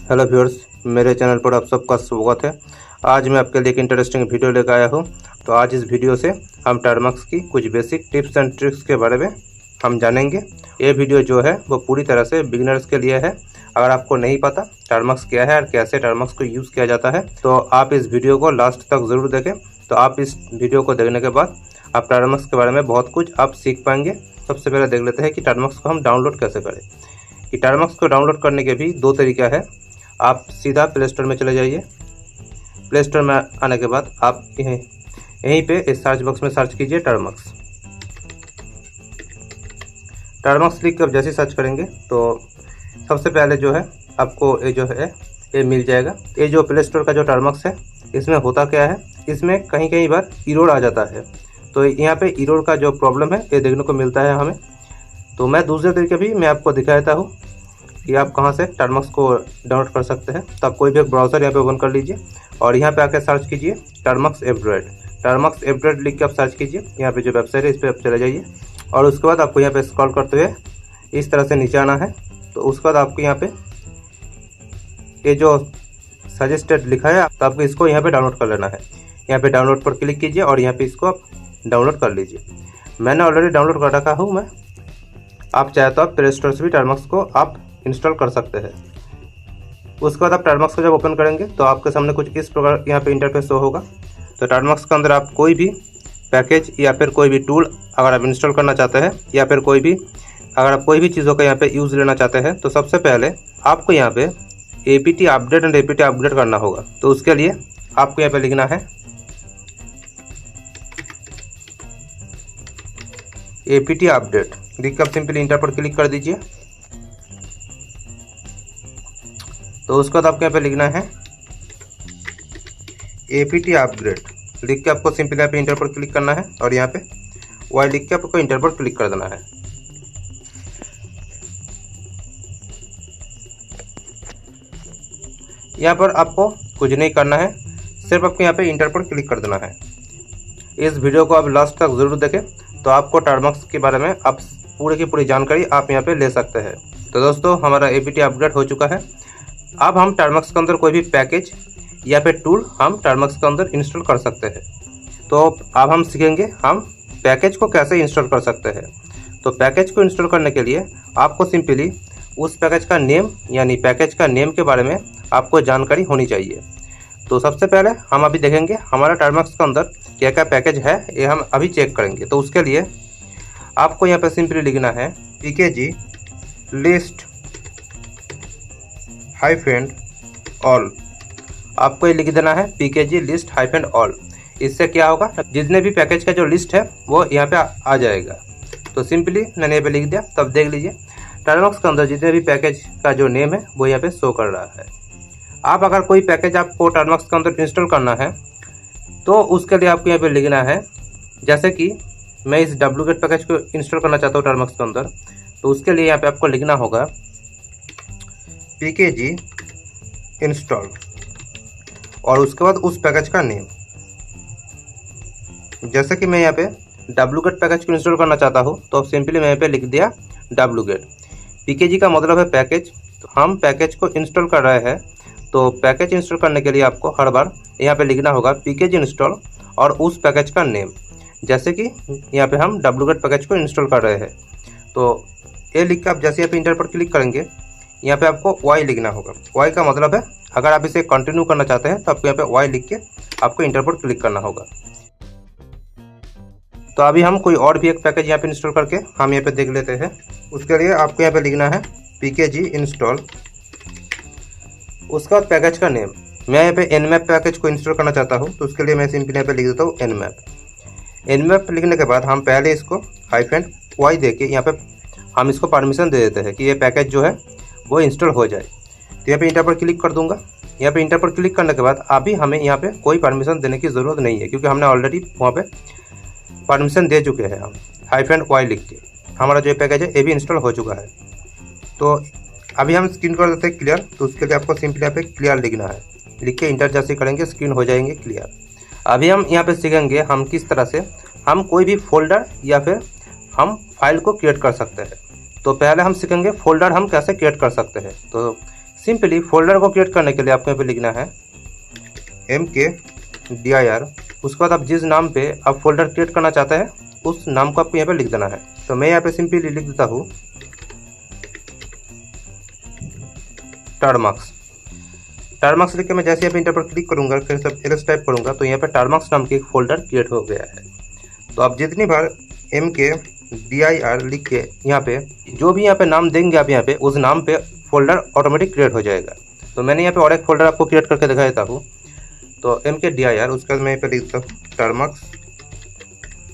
Hello viewers, मेरे channel पर आप सबका स्वागत है। आज मैं आपके लिए एक इंटरेस्टिंग वीडियो लेकर आया हूं। तो आज इस वीडियो से हम टर्मक्स की कुछ बेसिक टिप्स एंड ट्रिक्स के बारे में हम जानेंगे। ये वीडियो जो है वो पूरी तरह से बिगिनर्स के लिए है। अगर आपको नहीं पता टर्मक्स क्या है और कैसे टर्मक्स को यूज़ किया जाता है तो आप इस वीडियो को लास्ट तक ज़रूर देखें। तो आप इस वीडियो को देखने के बाद आप टर्मक्स के बारे में बहुत कुछ आप सीख पाएंगे। सबसे पहले देख लेते हैं कि टर्मक्स को हम डाउनलोड कैसे करें। कि टर्मक्स को डाउनलोड करने के भी दो तरीका है। आप सीधा प्ले स्टोर में चले जाइए। प्ले स्टोर में आने के बाद आप यहीं पे इस सर्च बॉक्स में सर्च कीजिए टर्मक्स। टर्मक्स लिख कर जैसे सर्च करेंगे तो सबसे पहले जो है आपको ये जो है ये मिल जाएगा। ये जो प्ले स्टोर का जो टर्मक्स है इसमें होता क्या है, इसमें कहीं कहीं बार एरर आ जाता है। तो यहाँ पे एरर का जो प्रॉब्लम है ये देखने को मिलता है हमें। तो मैं दूसरे तरीके भी मैं आपको दिखा देता हूँ कि आप कहाँ से टर्मक्स को डाउनलोड कर सकते हैं। तो आप कोई भी एक ब्राउज़र यहाँ पे ओपन कर लीजिए और यहाँ पे आके सर्च कीजिए टर्मक्स अपडेट। टर्मक्स अपडेट लिख के आप सर्च कीजिए। यहाँ पे जो वेबसाइट है इस पर आप चले जाइए और उसके बाद आपको यहाँ पे स्क्रॉल करते हुए इस तरह से नीचे आना है। तो उसके बाद आपको यहाँ पे ये जो सजेस्टेड लिखा है तो आपको इसको यहाँ पे डाउनलोड कर लेना है। यहाँ पे डाउनलोड पर क्लिक कीजिए और यहाँ पे इसको आप डाउनलोड कर लीजिए। मैंने ऑलरेडी डाउनलोड कर रखा हूँ मैं। आप चाहे तो आप प्ले स्टोर से भी टर्मक्स को आप इंस्टॉल कर सकते हैं। उसके बाद आप टर्मक्स को जब ओपन करेंगे तो आपके सामने कुछ इस प्रकार यहाँ पे इंटरफेस शो होगा। तो टर्मक्स के अंदर आप कोई भी पैकेज या फिर कोई भी टूल अगर आप इंस्टॉल करना चाहते हैं या फिर अगर आप कोई भी चीज़ों का यहाँ पे यूज़ लेना चाहते हैं तो सबसे पहले आपको यहाँ पे APT update and APT update करना होगा। तो उसके लिए आपको यहाँ पे लिखना है APT अपडेट। लिख कर सिंपली इंटर पर क्लिक कर दीजिए। तो उसके बाद आपको यहाँ पे लिखना है APT अपग्रेड। लिख के आपको सिंपली यहाँ पे इंटर पर क्लिक करना है और यहाँ पे वाई लिख के आपको इंटर पर क्लिक कर देना है। यहाँ पर आपको कुछ नहीं करना है, सिर्फ आपको यहाँ पे इंटर पर क्लिक कर देना है। इस वीडियो को आप लास्ट तक ज़रूर देखें तो आपको टर्मक्स के बारे में आप पूरी की पूरी जानकारी आप यहाँ पे ले सकते हैं। तो दोस्तों, हमारा APT अपडेट हो चुका है। अब हम टर्मक्स के अंदर कोई भी पैकेज या फिर टूल हम टर्मक्स के अंदर इंस्टॉल कर सकते हैं। तो अब हम सीखेंगे हम पैकेज को कैसे इंस्टॉल कर सकते हैं। तो पैकेज को इंस्टॉल करने के लिए आपको सिंपली उस पैकेज का नेम यानी पैकेज का नेम के बारे में आपको जानकारी होनी चाहिए। तो सबसे पहले हम अभी देखेंगे हमारा टर्मक्स के अंदर क्या क्या पैकेज है, ये हम अभी चेक करेंगे। तो उसके लिए आपको यहाँ पर सिंपली लिखना है PKG लिस्ट हाइफेन ऑल। आपको ये लिख देना है PKG लिस्ट हाइफेन ऑल। इससे क्या होगा, जितने भी पैकेज का जो लिस्ट है वो यहाँ पे आ जाएगा। तो सिंपली मैंने यहाँ पे लिख दिया। तब देख लीजिए टर्मक्स के अंदर जितने भी पैकेज का जो नेम है वो यहाँ पे शो कर रहा है। आप अगर कोई पैकेज आपको टर्मक्स के अंदर इंस्टॉल करना है तो उसके लिए आपको यहाँ पे लिखना है, जैसे कि मैं इस डुप्लीकेट पैकेज को इंस्टॉल करना चाहता हूँ टर्मक्स के अंदर। तो उसके लिए यहाँ पे आपको लिखना होगा PKG इंस्टॉल और उसके बाद उस पैकेज का नेम। जैसे कि मैं यहाँ पे डुप्लीकेट पैकेज को इंस्टॉल करना चाहता हूँ तो सिंपली मैं यहाँ पे लिख दिया डुप्लीकेट। PKG का मतलब है पैकेज। तो हम पैकेज को इंस्टॉल कर रहे हैं तो पैकेज इंस्टॉल करने के लिए आपको हर बार यहाँ पे लिखना होगा PKG इंस्टॉल और उस पैकेज का नेम। जैसे कि यहाँ पे हम डुप्लीकेट पैकेज को इंस्टॉल कर रहे हैं तो ये लिख कर आप जैसे यहाँ पे इंटर पर क्लिक करेंगे यहाँ पे आपको Y लिखना होगा। Y का मतलब है अगर आप इसे कंटिन्यू करना चाहते हैं तो आपको यहाँ पे Y लिख के आपको इंटर पर क्लिक करना होगा। तो अभी हम कोई और भी एक पैकेज यहाँ पे इंस्टॉल करके हम यहाँ पे देख लेते हैं। उसके लिए आपको यहाँ पे लिखना है PKG इंस्टॉल, उसका पैकेज का नेम। मैं यहाँ पे nmap पैकेज को इंस्टॉल करना चाहता हूँ तो उसके लिए मैं सिंपली यहाँ पे लिख देता हूँ nmap लिखने के बाद हम पहले इसको हाइफेन Y दे के यहाँ पे हम इसको परमिशन दे देते हैं कि ये पैकेज जो है वो इंस्टॉल हो जाए। तो यहाँ पे इंटर पर क्लिक कर दूंगा। यहाँ पे इंटर पर क्लिक करने के बाद अभी हमें यहाँ पे कोई परमिशन देने की ज़रूरत नहीं है क्योंकि हमने ऑलरेडी वहाँ पे परमिशन दे चुके हैं। हम हाइफेन Y लिख के हमारा जो पैकेज है ये भी इंस्टॉल हो चुका है। तो अभी हम स्क्रीन कर देते हैं क्लियर। तो उसके लिए आपको सिंपली यहाँ पे क्लियर लिखना है। लिख के इंटर जैसे करेंगे स्क्रीन हो जाएंगे क्लियर। अभी हम यहाँ पे सीखेंगे हम किस तरह से हम कोई भी फोल्डर या फिर हम फाइल को क्रिएट कर सकते हैं। तो पहले हम सीखेंगे फोल्डर हम कैसे क्रिएट कर सकते हैं। तो सिंपली फोल्डर को क्रिएट करने के लिए आपको यहाँ पे लिखना है mkdir। उसके बाद आप जिस नाम पे आप फोल्डर क्रिएट करना चाहते हैं उस नाम को आपको यहाँ पे लिख देना है। तो मैं यहाँ पे सिंपली लिख देता हूँ टारमार्क्स। टारमार्क्स लिख के मैं जैसे यहाँ पे इंटर पर क्लिक करूँगा, फिर सब एल्स टाइप करूँगा, तो यहाँ पे टारमार्क्स नाम की एक फोल्डर क्रिएट हो गया है। तो आप जितनी बार mkdir लिख के यहाँ पे जो भी यहाँ पे नाम देंगे आप यहाँ पे उस नाम पे फोल्डर ऑटोमेटिक क्रिएट हो जाएगा। तो मैंने यहाँ पे और एक फोल्डर आपको क्रिएट करके दिखा देता हूँ। तो mkdir उसके बाद मैं यहाँ पे लिख देता हूँ टारमार्क्स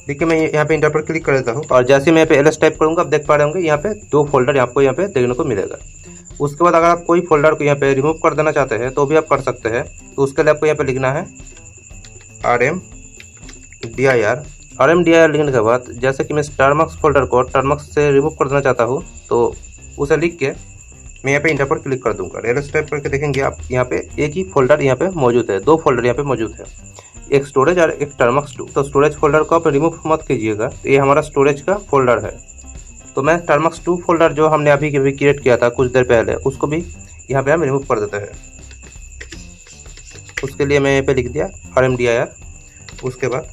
लिख के मैं यहाँ पे इंटर पर क्लिक कर देता हूँ। और जैसे मैं यहाँ पे एल्स टाइप करूँगा आप देख पा रहे होंगे यहाँ पे 2 फोल्डर आपको यहाँ पे देखने को मिलेगा। उसके बाद अगर आप कोई फोल्डर को यहाँ पे रिमूव कर देना चाहते हैं तो भी आप कर सकते हैं। तो उसके लिए आपको यहाँ पे लिखना है rmdir लिखने के बाद जैसे कि मैं टारमार्क्स फोल्डर को टारमार्क्स से रिमूव कर देना चाहता हूँ तो उसे लिख के मैं यहाँ पे इंटर पर क्लिक कर दूंगा। एल्स टाइप करके देखेंगे आप यहाँ पे एक ही फोल्डर यहाँ पे मौजूद है, 2 फोल्डर यहाँ पे मौजूद है, एक स्टोरेज और एक टारमार्क्स 2। तो स्टोरेज फोल्डर को आप रिमूव मत कीजिएगा, तो ये हमारा स्टोरेज का फोल्डर है। तो मैं टारमार्क्स 2 फोल्डर जो हमने अभी क्रिएट किया था कुछ देर पहले उसको भी यहाँ पे हम रिमूव कर देते हैं। उसके लिए मैं यहाँ पे लिख दिया rmdir। उसके बाद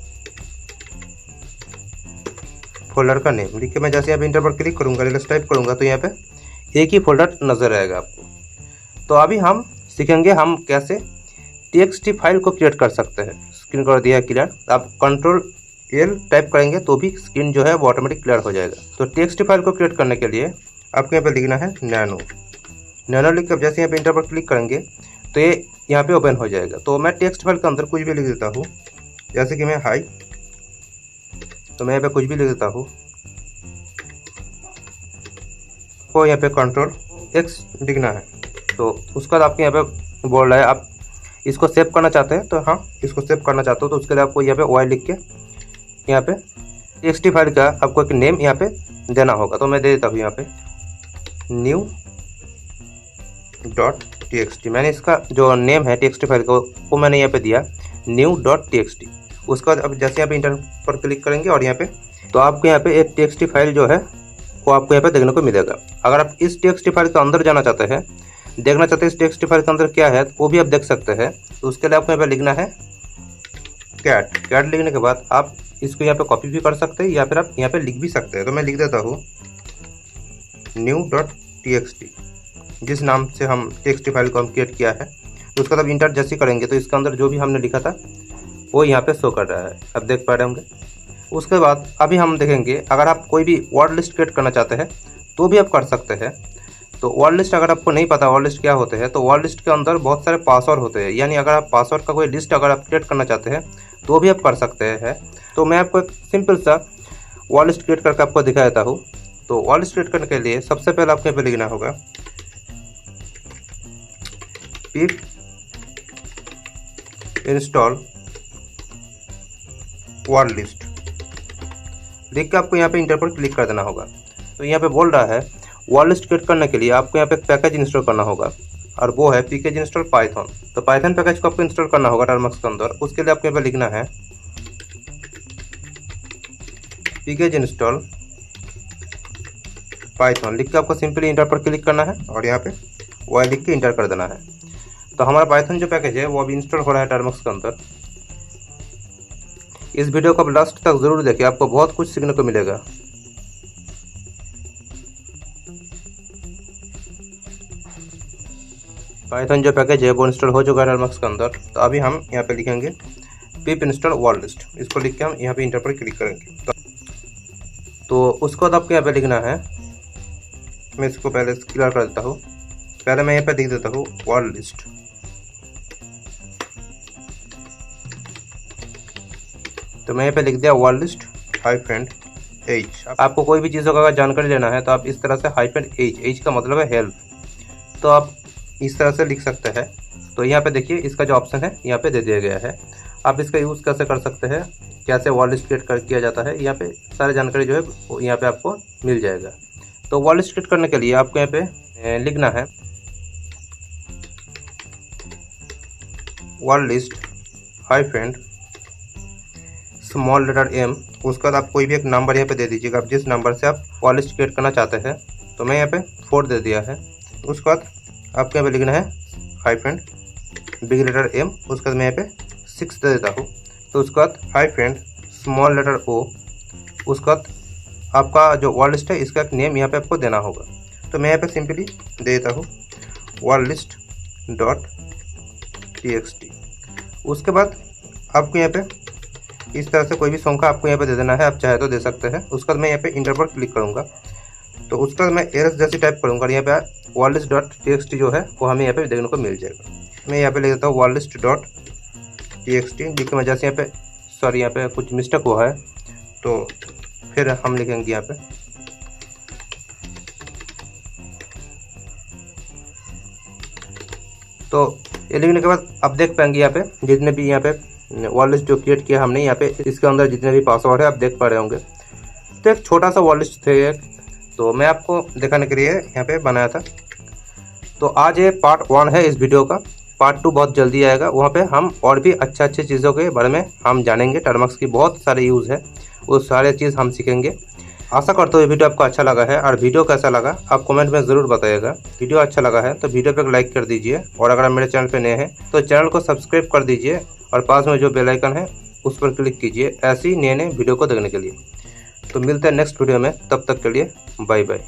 फोल्डर का नेम लिख के मैं जैसे यहाँ पे इंटर पर क्लिक करूँगा, एल्स टाइप करूँगा, तो यहाँ पे एक ही फोल्डर नजर आएगा आपको। तो अभी हम सीखेंगे हम कैसे txt फाइल को क्रिएट कर सकते हैं। स्क्रीन कर दिया क्लियर, आप Ctrl L टाइप करेंगे तो भी स्क्रीन जो है वो ऑटोमेटिक क्लियर हो जाएगा। तो txt फाइल को क्रिएट करने के लिए आपको यहाँ पे लिखना है नैनो लिख कर जैसे यहाँ पे इंटर पर क्लिक करेंगे तो ये यहाँ पे ओपन हो जाएगा। तो मैं टेक्स्ट फाइल के अंदर कुछ भी लिख देता हूँ, जैसे कि मैं हाई, तो मैं यहाँ पे कुछ भी लिख देता हूँ। को यहाँ पे Ctrl X लिखना है। तो उसके बाद आपके यहाँ पे बोल रहा है आप इसको सेव करना चाहते हैं, तो हाँ इसको सेव करना चाहते हो तो उसके लिए आपको यहाँ पे y लिख के यहाँ पे txt फाइल का आपको एक नेम यहाँ पे देना होगा। तो मैं दे देता हूँ यहाँ पे new.txt। मैंने इसका जो नेम है txt फाइल का वो मैंने यहाँ पे दिया new.txt। उसके बाद अब जैसे यहाँ पे इंटर पर क्लिक करेंगे और यहाँ पे तो आपको यहाँ पे एक txt फाइल जो है वो आपको यहाँ पे देखने को मिलेगा। अगर आप इस txt फाइल के अंदर जाना चाहते हैं, देखना चाहते हैं इस txt फाइल के अंदर क्या है, वो भी आप देख सकते हैं। तो उसके लिए आपको यहाँ पे लिखना है कैट लिखने के बाद आप इसको यहाँ पे कॉपी भी कर सकते हैं या फिर आप यहाँ पे लिख भी सकते हैं। तो मैं लिख देता हूँ new.txt जिस नाम से हम txt फाइल को हम क्रिएट किया है। तो उसके बाद इंटर जैसे करेंगे तो इसके अंदर जो भी हमने लिखा था वो यहाँ पे शो कर रहा है, आप देख पा रहे होंगे। उसके बाद अभी हम देखेंगे अगर आप कोई भी वर्ड लिस्ट क्रिएट करना चाहते हैं तो भी आप कर सकते हैं। तो वर्ड लिस्ट अगर आपको नहीं पता वर्ड लिस्ट क्या होते हैं, तो वर्ड लिस्ट के अंदर बहुत सारे पासवर्ड होते हैं, यानी अगर आप पासवर्ड का कोई लिस्ट अगर आप क्रिएट करना चाहते हैं तो भी आप कर सकते हैं। तो मैं आपको एक सिंपल सा वर्ड लिस्ट क्रिएट करके आपको दिखा देता हूँ। तो वर्ड लिस्ट क्रिएट करने के लिए सबसे पहले आपको यहाँ पे लिखना होगा pip इंस्टॉल वर्ड लिस्ट लिख के आपको यहाँ पे इंटर पर क्लिक कर देना होगा। तो यहाँ पे बोल रहा है वर्ड लिस्ट क्रिएट करने के लिए आपको यहाँ पे पैकेज इंस्टॉल करना होगा और वो है पैकेज इंस्टॉल पाइथन। तो पाइथन पैकेज को आपको इंस्टॉल करना होगा टारमार्क्स के अंदर। उसके लिए आपको यहाँ पे लिखना है पैकेज इंस्टॉल पाइथन लिख के आपको सिंपली इंटर पर क्लिक करना है और यहाँ पे वाई लिख के इंटर कर देना है। तो हमारा पाइथन जो पैकेज है वो अभी इंस्टॉल हो रहा है टारमार्क्स के अंदर। इस वीडियो को आप लास्ट तक जरूर देखिए, आपको बहुत कुछ सीखने को मिलेगा। पाइथन जो पैकेज है वो इंस्टॉल हो चुका है टारमार्क्स के अंदर। तो अभी हम यहाँ पे लिखेंगे पिप इंस्टॉल वर्ड लिस्ट, इसको लिख के हम यहाँ पे इंटर पर क्लिक करेंगे। तो उसके बाद आपको यहाँ पे लिखना है, मैं इसको पहले क्लियर कर देता हूँ। पहले मैं यहाँ पे लिख देता हूँ वर्ड लिस्ट। तो मैं यहाँ पे लिख दिया वर्ड लिस्ट -h। आपको कोई भी चीज़ों का अगर जानकारी लेना है तो आप इस तरह से -h का मतलब है हेल्प, तो आप इस तरह से लिख सकते हैं। तो यहाँ पे देखिए इसका जो ऑप्शन है यहाँ पे दे दिया गया है। आप इसका यूज़ कैसे कर सकते हैं, कैसे वर्ड लिस्ट क्रिएट किया जाता है, यहाँ पे सारी जानकारी जो है यहाँ पे आपको मिल जाएगा। तो वर्ड लिस्ट क्रिएट करने के लिए आपको यहाँ पे लिखना है word list small letter m। उसके बाद आप कोई भी एक नंबर यहाँ पे दे दीजिएगा, आप जिस नंबर से आप वर्ड लिस्ट क्रिएट करना चाहते हैं। तो मैं यहाँ पे 4 दे दिया है। उसके बाद आपको यहाँ पे लिखना है हाइफेन बिग लेटर M, उसके बाद मैं यहाँ पे 6 दे देता हूँ। तो उसके बाद हाइफेन स्मॉल लेटर O, उसके बाद आपका जो वर्ड लिस्ट है इसका एक नेम यहाँ पे आपको देना होगा। तो मैं यहाँ पे सिंपली दे देता हूँ वर्ड लिस्ट डॉट txt। उसके बाद आपको यहाँ पे इस तरह से कोई भी संख्या आपको यहाँ पे दे देना है, आप चाहे तो दे सकते हैं। उसके बाद मैं यहाँ पे इंटर पर क्लिक करूँगा। तो उसके बाद मैं एरस जैसी टाइप करूँगा और यहाँ पे वर्ड लिस्ट डॉट txt जो है वो हमें यहाँ पे देखने को मिल जाएगा। मैं यहाँ पे लिख देता हूँ वर्ड लिस्ट डॉट txt लिख के मैं जैसे यहाँ पे सॉरी यहाँ पे कुछ मिस्टेक हुआ है तो फिर हम लिखेंगे यहाँ पे तो ये लिखने के बाद आप देख पाएंगे यहाँ पे जितने भी यहाँ पे वर्ड लिस्ट जो क्रिएट किया हमने यहाँ पे इसके अंदर जितने भी पासवर्ड है आप देख पा रहे होंगे। तो एक छोटा सा वर्ड लिस्ट थे तो मैं आपको दिखाने के लिए यहाँ पे बनाया था। तो आज ये पार्ट 1 है इस वीडियो का। पार्ट 2 बहुत जल्दी आएगा, वहाँ पे हम और भी अच्छी चीज़ों के बारे में हम जानेंगे। टर्मक्स की बहुत सारे यूज़ है, वो सारे चीज़ हम सीखेंगे। आशा करता हूँ ये वीडियो आपको अच्छा लगा है, और वीडियो कैसा लगा आप कमेंट में ज़रूर बताइएगा। वीडियो अच्छा लगा है तो वीडियो पे एक लाइक कर दीजिए, और अगर आप मेरे चैनल पे नए हैं तो चैनल को सब्सक्राइब कर दीजिए, और पास में जो बेल आइकन है उस पर क्लिक कीजिए ऐसी नए वीडियो को देखने के लिए। तो मिलते हैं नेक्स्ट वीडियो में, तब तक के लिए बाय बाय।